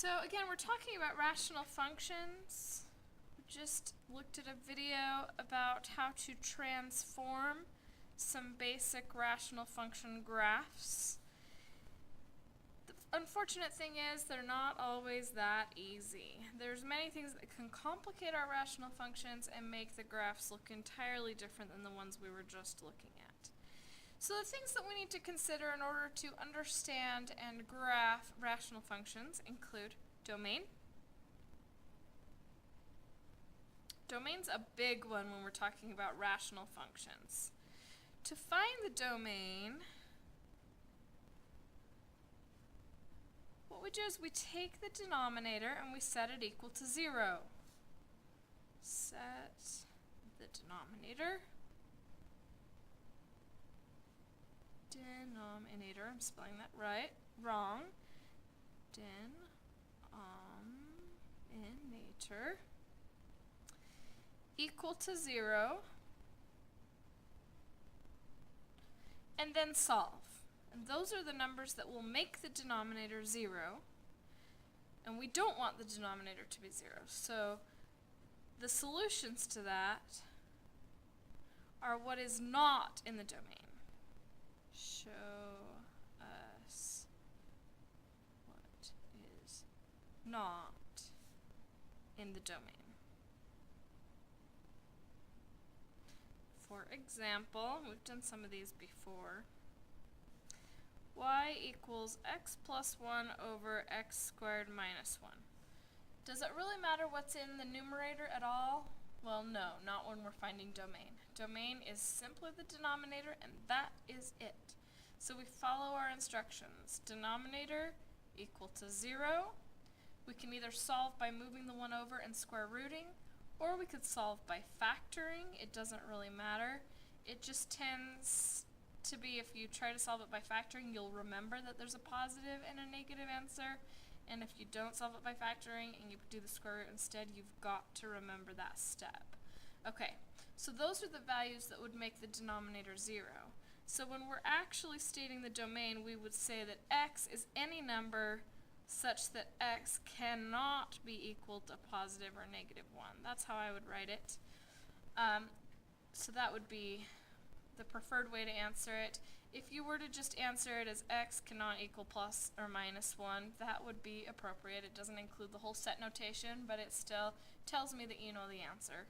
So again, we're talking about rational functions. We just looked at a video about how to transform some basic rational function graphs. The unfortunate thing is they're not always that easy. There's many things that can complicate our rational functions and make the graphs look entirely different than the ones we were just looking at. So the things that we need to consider in order to understand and graph rational functions include domain. Domain's a big one when we're talking about rational functions. To find the domain, what we do is we take the denominator and we set it equal to 0. Set the denominator. I'm spelling that right, wrong. Denominator equal to 0, and then solve. And those are the numbers that will make the denominator 0, and we don't want the denominator to be 0. So the solutions to that are what is not in the domain. Show us what is not in the domain. For example, we've done some of these before. Y equals x plus 1 over x squared minus 1. Does it really matter what's in the numerator at all? Well, no, not when we're finding domain. Domain is simply the denominator, and that is it. So we follow our instructions. Denominator equal to 0. We can either solve by moving the 1 over and square rooting, or we could solve by factoring. It doesn't really matter. It just tends to be, if you try to solve it by factoring, you'll remember that there's a positive and a negative answer. And if you don't solve it by factoring and you do the square root instead, you've got to remember that step. Okay, so those are the values that would make the denominator 0. So when we're actually stating the domain, we would say that x is any number such that x cannot be equal to positive or negative 1. That's how I would write it. So that would be the preferred way to answer it. If you were to just answer it as x cannot equal plus or minus 1, that would be appropriate. It doesn't include the whole set notation, but it still tells me that you know the answer.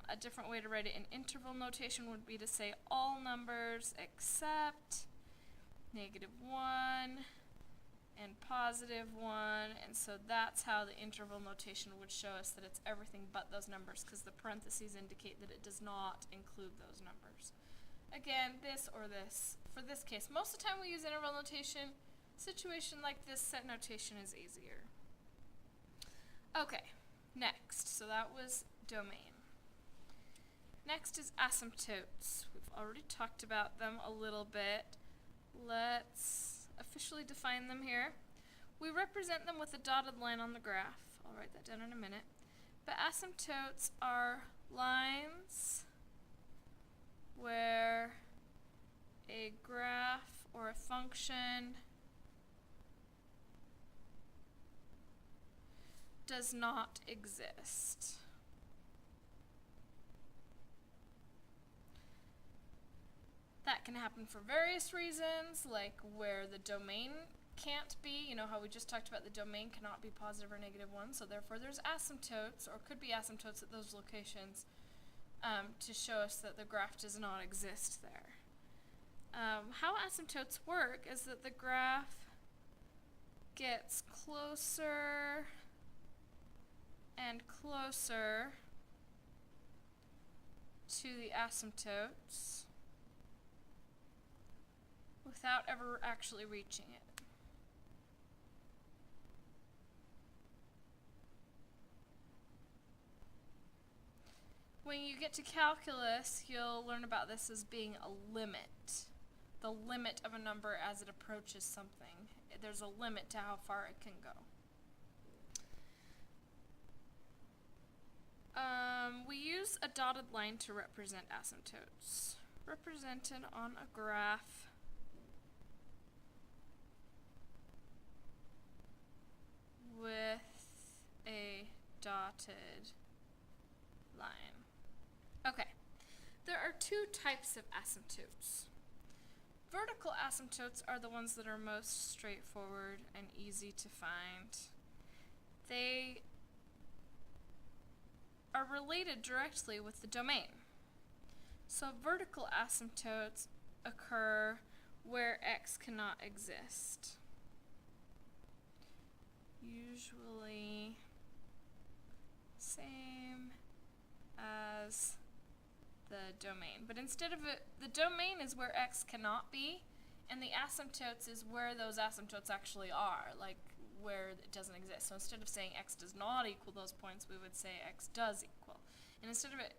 A different way to write it in interval notation would be to say all numbers except negative 1 and positive 1, and so that's how the interval notation would show us that it's everything but those numbers, because the parentheses indicate that it does not include those numbers. Again, this or this. For this case, most of the time we use interval notation. Situation like this, set notation is easier. Okay, next. So that was domain. Next is asymptotes. We've already talked about them a little bit. Let's officially define them here. We represent them with a dotted line on the graph. I'll write that down in a minute. But asymptotes are lines where a graph or a function does not exist. That can happen for various reasons, like where the domain can't be. You know how we just talked about the domain cannot be positive or negative 1, so therefore there's asymptotes, or could be asymptotes at those locations, to show us that the graph does not exist there. How asymptotes work is that the graph gets closer and closer to the asymptotes without ever actually reaching it. When you get to calculus, you'll learn about this as being a limit. The limit of a number as it approaches something. There's a limit to how far it can go. We use a dotted line to represent asymptotes. Represented on a graph dotted line. Okay, there are two types of asymptotes. Vertical asymptotes are the ones that are most straightforward and easy to find. They are related directly with the domain. So vertical asymptotes occur where x cannot exist. Usually same as the domain. But instead of it, the domain is where x cannot be, and the asymptotes is where those asymptotes actually are, like where it doesn't exist. So instead of saying x does not equal those points, we would say x does equal. And instead of it,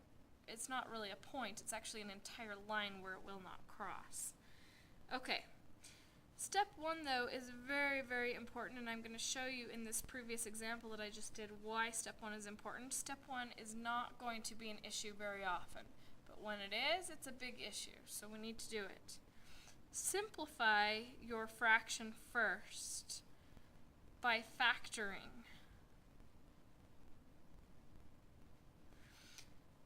it's not really a point, it's actually an entire line where it will not cross. Okay. Step 1, though, is very, very important, and I'm going to show you in this previous example that I just did why step 1 is important. Step 1 is not going to be an issue very often, but when it is, it's a big issue, so we need to do it. Simplify your fraction first by factoring.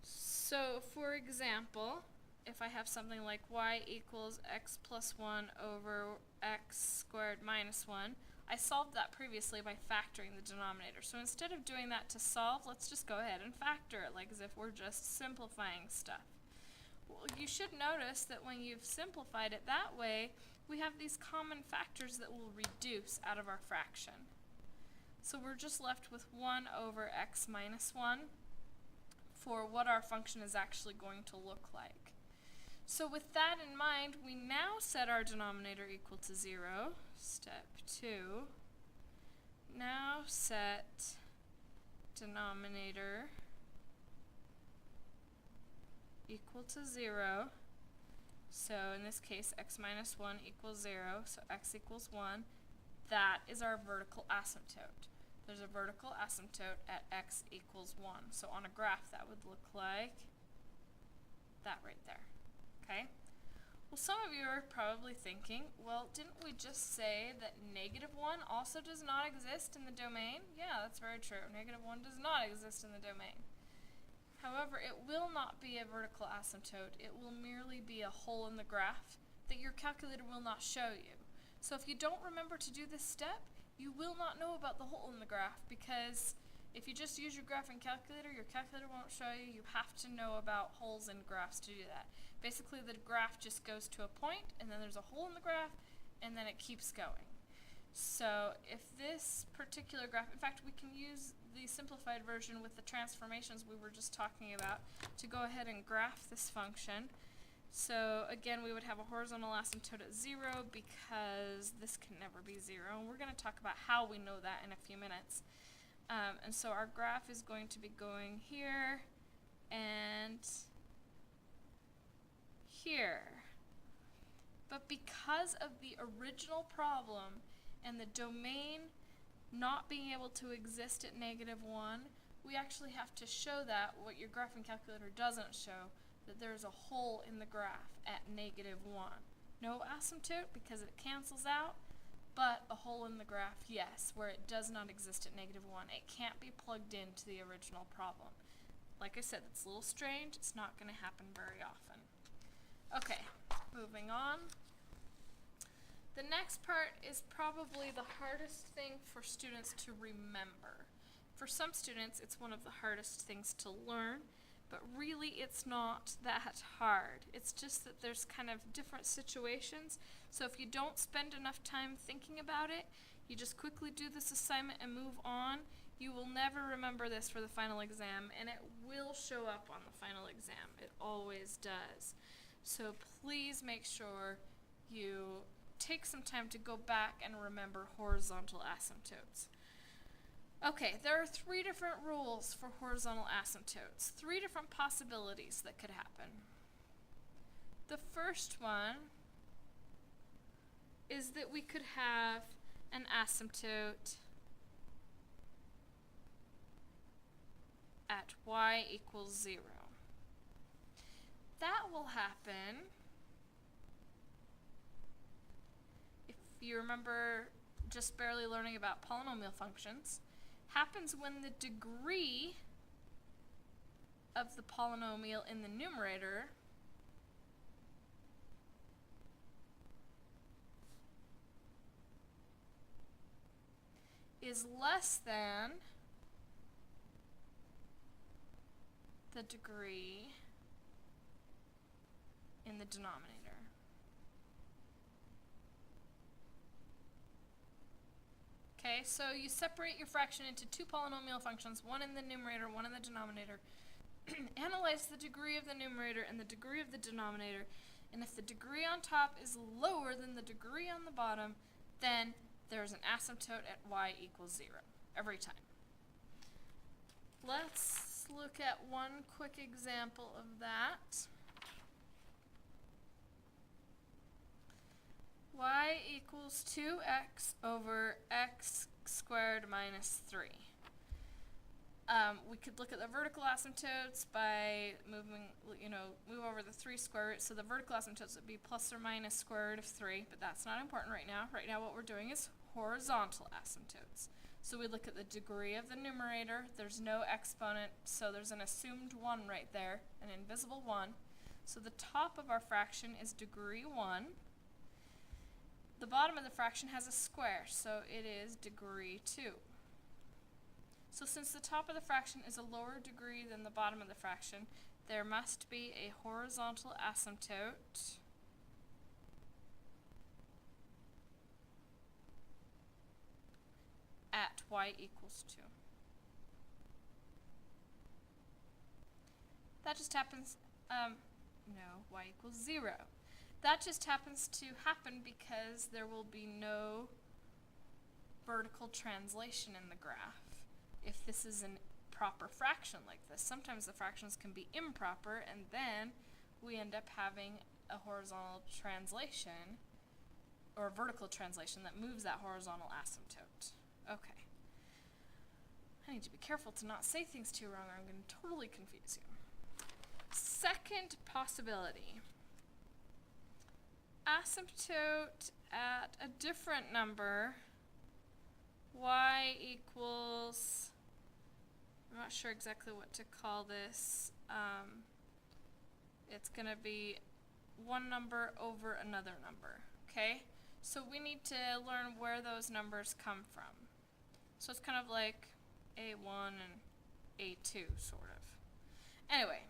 So, for example, if I have something like y equals x plus 1 over x squared minus 1, I solved that previously by factoring the denominator. So instead of doing that to solve, let's just go ahead and factor it, like as if we're just simplifying stuff. Well, you should notice that when you've simplified it that way, we have these common factors that will reduce out of our fraction. So we're just left with 1 over x minus 1 for what our function is actually going to look like. So with that in mind, we now set our denominator equal to 0. Step 2. Now set denominator equal to 0. So in this case, x minus 1 equals 0, so x equals 1. That is our vertical asymptote. There's a vertical asymptote at x equals 1. So on a graph, that would look like that right there. Okay? Well, some of you are probably thinking, well, didn't we just say that negative 1 also does not exist in the domain? Yeah, that's very true. Negative 1 does not exist in the domain. However, it will not be a vertical asymptote. It will merely be a hole in the graph that your calculator will not show you. So if you don't remember to do this step, you will not know about the hole in the graph, because if you just use your graphing calculator, your calculator won't show you. You have to know about holes in graphs to do that. Basically, the graph just goes to a point, and then there's a hole in the graph, and then it keeps going. So if this particular graph, in fact, we can use the simplified version with the transformations we were just talking about to go ahead and graph this function. So again, we would have a horizontal asymptote at 0 because this can never be 0. And we're going to talk about how we know that in a few minutes. And so our graph is going to be going here and here. But because of the original problem and the domain not being able to exist at negative 1, we actually have to show that what your graphing calculator doesn't show, that there's a hole in the graph at negative 1. No asymptote because it cancels out, but a hole in the graph, yes, where it does not exist at negative 1. It can't be plugged into the original problem. Like I said, it's a little strange. It's not going to happen very often. Okay, moving on. The next part is probably the hardest thing for students to remember. For some students, it's one of the hardest things to learn, but really it's not that hard. It's just that there's kind of different situations. So if you don't spend enough time thinking about it, you just quickly do this assignment and move on, you will never remember this for the final exam, and it will show up on the final exam. It always does. So please make sure you take some time to go back and remember horizontal asymptotes. Okay, there are 3 different rules for horizontal asymptotes, 3 different possibilities that could happen. The first one is that we could have an asymptote at y equals 0. That will happen if you remember just barely learning about polynomial functions. happens when the degree of the polynomial in the numerator is less than the degree in the denominator. Okay, so you separate your fraction into two polynomial functions, one in the numerator, one in the denominator. Analyze the degree of the numerator and the degree of the denominator, and if the degree on top is lower than the degree on the bottom, then there's an asymptote at y equals 0 every time. Let's look at one quick example of that. Y equals 2x over x squared minus 3. We could look at the vertical asymptotes by move over the 3 square root. So the vertical asymptotes would be plus or minus square root of 3, but that's not important right now. Right now what we're doing is horizontal asymptotes. So we look at the degree of the numerator. There's no exponent, so there's an assumed 1 right there, an invisible 1. So the top of our fraction is degree 1. The bottom of the fraction has a square, so it is degree 2. So since the top of the fraction is a lower degree than the bottom of the fraction, there must be a horizontal asymptote at y equals 2. That just happens, no, y equals 0. That just happens to happen because there will be no vertical translation in the graph. If this is a proper fraction like this, sometimes the fractions can be improper, and then we end up having a horizontal translation or a vertical translation that moves that horizontal asymptote. Okay. I need to be careful to not say things too wrong or I'm going to totally confuse you. Second possibility. Asymptote at a different number, y equals, I'm not sure exactly what to call this, it's going to be one number over another number, okay? So we need to learn where those numbers come from. So it's kind of like A1 and A2, sort of. Anyway.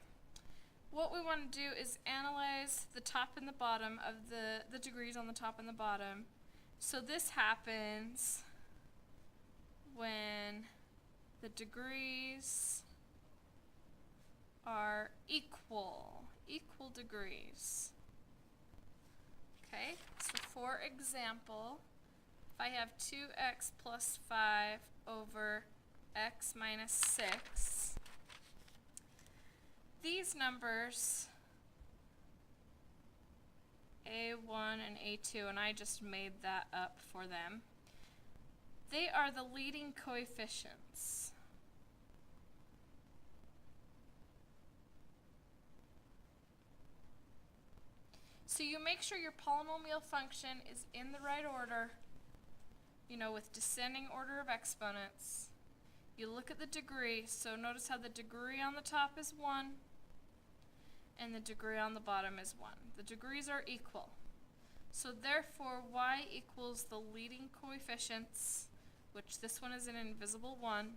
What we want to do is analyze the top and the bottom of the degrees on the top and the bottom. So this happens when the degrees are equal degrees. Okay, so for example, if I have 2x plus 5 over x minus 6, these numbers, A1 and A2, and I just made that up for them, they are the leading coefficients. So you make sure your polynomial function is in the right order, with descending order of exponents. You look at the degree, so notice how the degree on the top is 1 and the degree on the bottom is 1. The degrees are equal. So therefore y equals the leading coefficients, which this one is an invisible 1.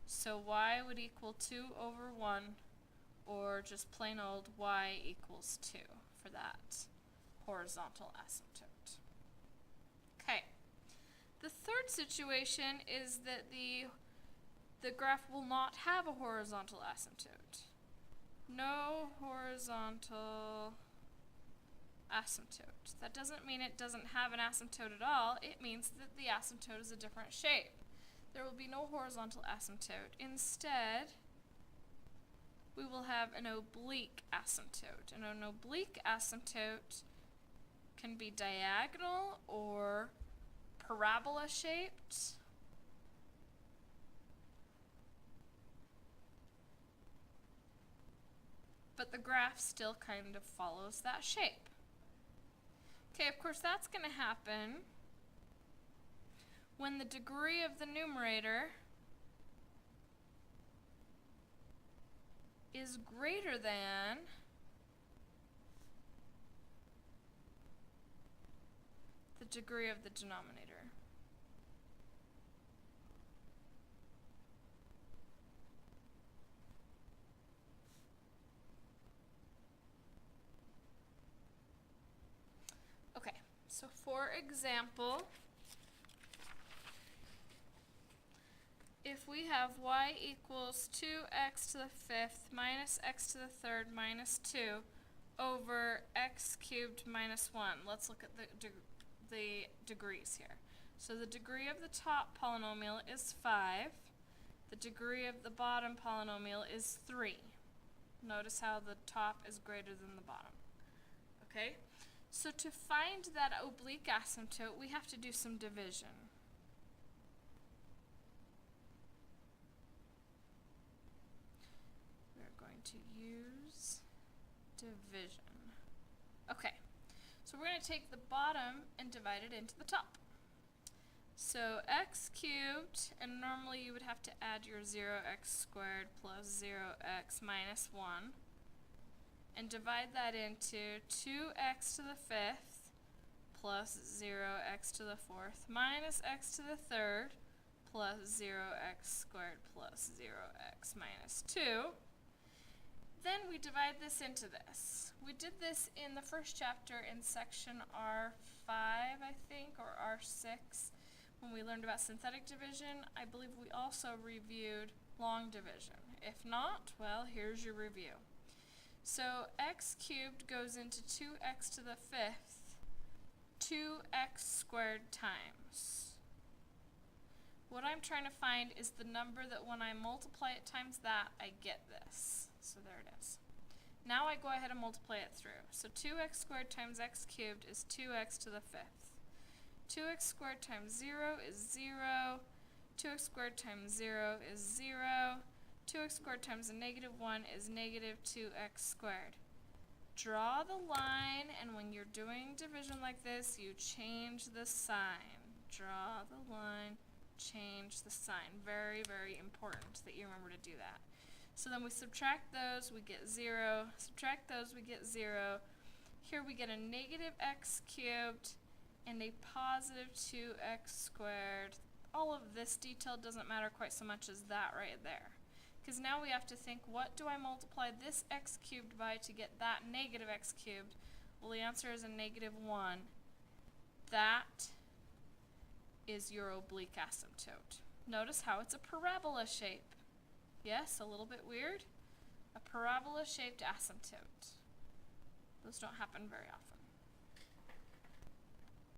So y would equal 2 over 1, or just plain old y equals 2 for that horizontal asymptote. Okay. The third situation is that the graph will not have a horizontal asymptote. No horizontal asymptote. That doesn't mean it doesn't have an asymptote at all. It means that the asymptote is a different shape. There will be no horizontal asymptote. Instead, we will have an oblique asymptote. And an oblique asymptote can be diagonal or parabola shaped. But the graph still kind of follows that shape. Okay, of course that's going to happen when the degree of the numerator is greater than the degree of the denominator. Okay, so for example, if we have y equals 2x to the fifth minus x to the third minus 2 over x cubed minus 1, let's look at the degrees here. So the degree of the top polynomial is 5. The degree of the bottom polynomial is 3. Notice how the top is greater than the bottom. Okay? So to find that oblique asymptote, we have to do some division. We're going to use division. Okay, so we're going to take the bottom and divide it into the top. So x cubed, and normally you would have to add your 0x squared plus 0x minus 1, and divide that into 2x to the fifth plus 0x to the fourth minus x to the third plus 0x squared plus 0x minus 2. Then we divide this into this. We did this in the first chapter in section R5, I think, or R6, when we learned about synthetic division. I believe we also reviewed long division. If not, well, here's your review. So x cubed goes into 2x to the fifth, 2x squared times. What I'm trying to find is the number that when I multiply it times that, I get this. So there it is. Now I go ahead and multiply it through. So 2x squared times x cubed is 2x to the fifth. 2x squared times 0 is 0. 2x squared times 0 is 0. 2x squared times a negative 1 is negative 2x squared. Draw the line, and when you're doing division like this, you change the sign. Draw the line, change the sign. Very, very important that you remember to do that. So then we subtract those, we get 0. Subtract those, we get 0. Here we get a negative x cubed and a positive 2x squared. All of this detail doesn't matter quite so much as that right there. Because now we have to think, what do I multiply this x cubed by to get that negative x cubed? Well, the answer is a negative 1. That is your oblique asymptote. Notice how it's a parabola shape. Yes, a little bit weird. A parabola-shaped asymptote. Those don't happen very often.